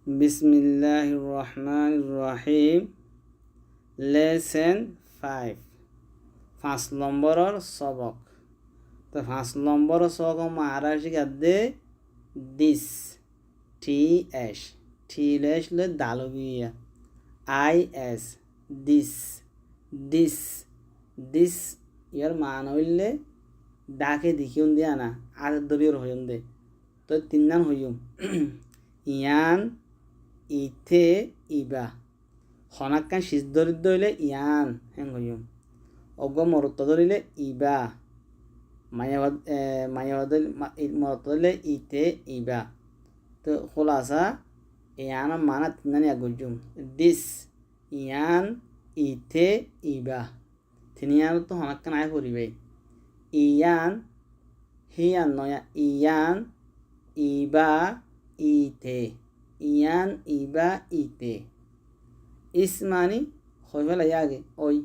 বিসমিল্লাহির রহমানির রহিম। লেসন 5, 5 নম্বরের সবক। তো 5 নম্বরের সবক মহারাশি গাদ্দে দিস, TS, TS লে দালবিয়া, IS, দিস, দিস, দিস ইয়ার মান হইলে ডাকে দেখিউন দিয়া না আর দরিয়র হইন দে। তো 3 হইম ইয়ান, ইথে, ইবা। হনাক্কান শীষ দরিদ্র হইলে ইয়ান হেং হইম। অজ্ঞ মরত্ব ধরিলে ইবা, মায়াবাদ মরত্ব ধরিলে ইতে, ইবা। তো খোলাসা ইয়ান মানা 3 আগুজুম। দিস, ইয়ান, ইথে, ইবা। 3 তো হনাক্কান আয় পড়িবে। ইয়ান, হিয়ান নয়া, ইয়ান, ইবা, ইতে। ইয়ান, ইবা, ইতে। ইসমানি হয়ে ফেলা আগে ওই।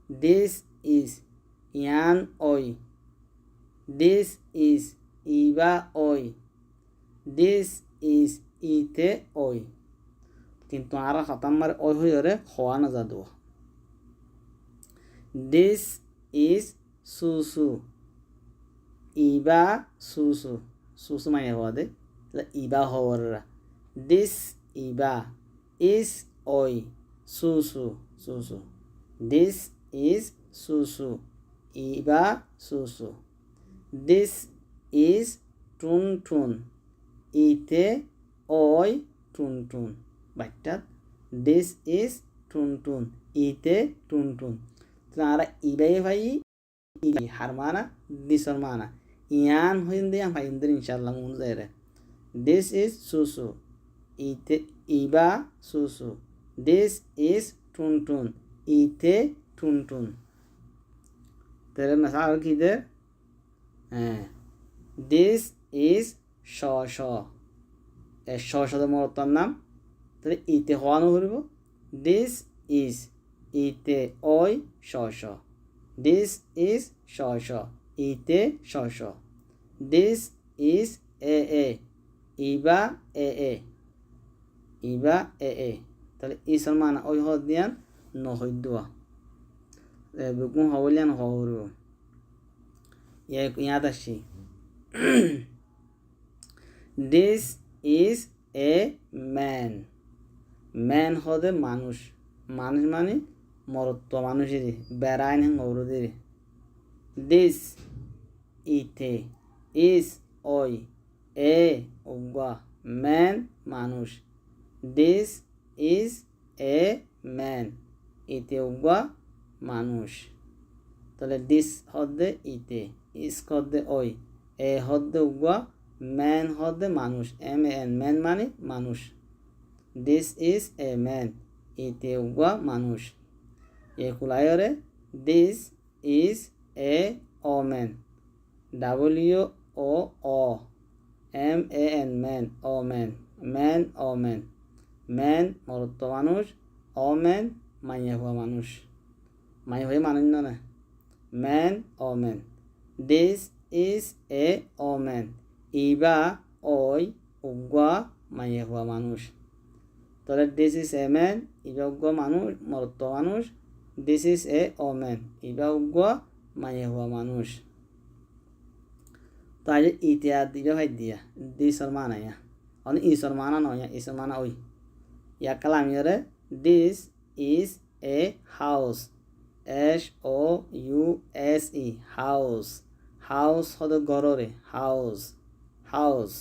দিস ইজ, ইয়ান ওই। দিস ইজ, ইবা ওই। দিস ইজ, ইতে ওই। কিন্তু আর খতাম্মার ওই হয়ে হওয়া না যাদু। দিস ইজ সুসু, ইবা সুসু। সুসু মানে হওয়া দে ইবা হওয়ার। দিস ইবা, ইজ ওই, সুসু, সুসু। This is সুসু, Iba সুসু। This is টুন টুন, ইতে ওই টুন টুন। বাচ্চাত দিস ইজ টুন টুন, ইতে টুন টুন। তারা ইবাই ভাই হার মানা দিসর মানা ইয়ান হইন দিয়ে ভাই ইনশাল্লাহ মন যায় রে। দিস ইজ সুসু, ইতে ইবা সুসু। দিস ইজ টুন টুন, ইতে টুন টুন। তাহলে মেসাল কি দে? হ্যাঁ, দিস ইজ শ শ, শ শদ মরতার নাম। তাহলে ইতে হওয়ানো করব। দিস ইজ, ইতে ওই শ শ। দিস ইজ শ শ, ইতে শ শ। দিস ইজ এ এ, ইবা এ এ, ইবা এ এ। তাহলে ইসর মানা ওই হদ দিয়ান নহদ্দুয়া বেগুন হবলিয়ান হবর ইয়াদ আসি। This is a man, man হদে মানুষ। মানুষ মানে মরত্ব মানুষেরই বেড়াইন হেন হবরদের। দিস ইতে, ইজ ওই, এ উগা, ম্যান মানুষ। দিস ইজ এ ম্যান, ইতে উগা মানুষ। তাহলে দিস হদ্দে ইতে, ইস হদ্দে ওই, এ হদ্দে উগা, ম্যান হদ্দে মানুষ, এম এন, ম্যান মানে মানুষ। দিস ইজ এ ম্যান, ইতে উগা মানুষ। এ কুলায়রে this is a woman, W O O M A N, man, woman, man woman. Man মরত্ব মানুষ, ওম্যান মাইয়া হওয়া মানুষ। মাইয়া হয়ে মানুষ না। Man woman. This is a woman, ইবা ওই উগা মাইয়া হওয়া মানুষ। তাহলে দিস ইজ এ ম্যান, ইবা উগা মানুষ মরত্ব মানুষ। দিস ইজ এ ওম্যান, ইবা উগা মাইয়া হওয়া মানুষ। তো আজ ইতিহাদ দিলে ভাই দিয়া দিসর মানা ইয়া অনেক ইসর মানা নয়, ইসর মানা ওই ইয়া কালাম ইয়ারে। This is a house, HOUSE, house. House হদ গররে, হাউস, হাউস।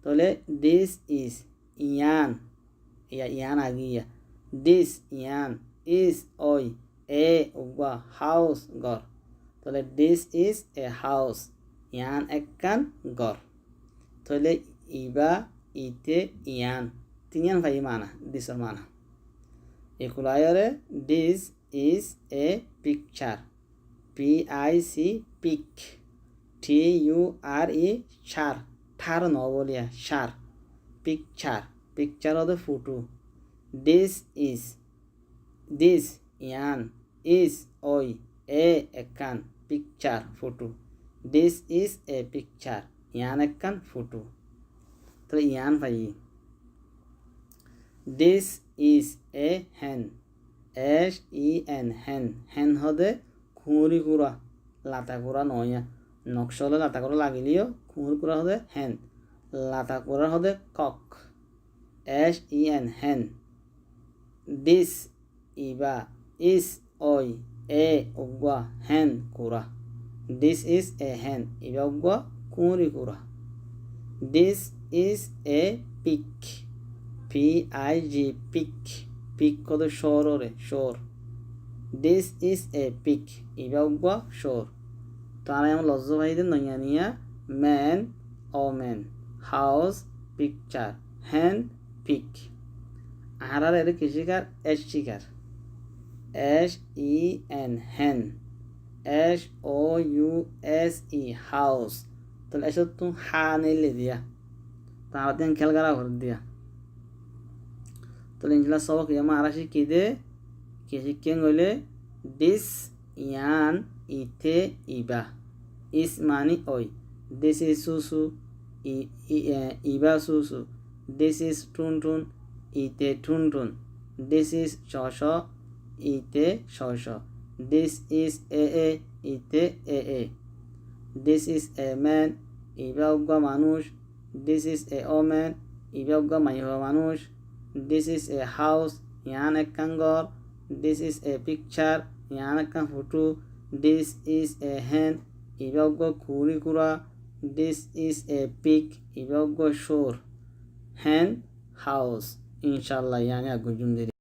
তাহলে দিস ইজ ইয়ান, ইয়া ইয়ান আগিয়া। দিস ইয়ান, ইজ ওই, এ উগা, হাউস গর। তাহলে দিস ইজ এ হাউস, ইয়ান একখান গর। তাহলে ইবা, ইতে, ইয়ান 3 ভাই মানা দিসর মানা। একুলায়রে this is a picture, PIC, pic, TURE, সার, ঠার ন বলিয়া সার, পিকচার। পিকচার হতে ফটো। দিস ইজ, দিস ইয়ান, ইজ ওই, এ একখান, picture photo. This is a picture, ইয়ান একখান ফটো। তাহলে ইয়ান ভাই This is a hen. Hen. Hen হদে খুঁড়ি কুড়া লাতা কুড়া নয় নকশা হলে লাতা কুড়া লাগিলেও খুঁড়ি কুড়া হদে hen লাতা কুড়া হদে cock hen. This Iba is ওই a উগা hen কুড়া. This is a hen ইবা উগা খুঁড়ি কুড়া. This is a pig. Pig pig pig কত শোরে শোর. This is a pig ইবা উগা শোর. তারা এমন লজ্জা ভাইদের নইয়া নিয়া man omen house picture hen pig. আহারার এর কৃষিকার এস শিকার hen hen house house তাহলে এসব তুমি হা নিলে দিয়া তারা দিন খেয়াল করা ঘর দিয়া তাহলে ইনশাল্লাহ সবক ইয়ামা আরা শিখি দে কি শিখেন গইলে দিস ইয়ান ইতে ইবা ইস মানি ওই this is সুসু Iba সুসু this is টুন টুন ইতে টুন টুন দিস ইজ শশ ইতে শশ দিস ইজ এ ইতে এ দিস ইজ এ ম্যান ইবা উগা মানুষ দিস ইজ এ ওম্যান ইবা উগা মাইহা মানুষ দিস ইজ এ হাউস ইয়ান একখান ঘর দিস ইজ এ পিকচার ইয়ান একখান ফটো দিস ইজ এ হ্যান ইবা উগা খুরি কুড়া দিস ইজ এ পিক ইবা উগা শোর হ্যান হাউস ইনশাল্লাহ ইয়ানি আগুজুম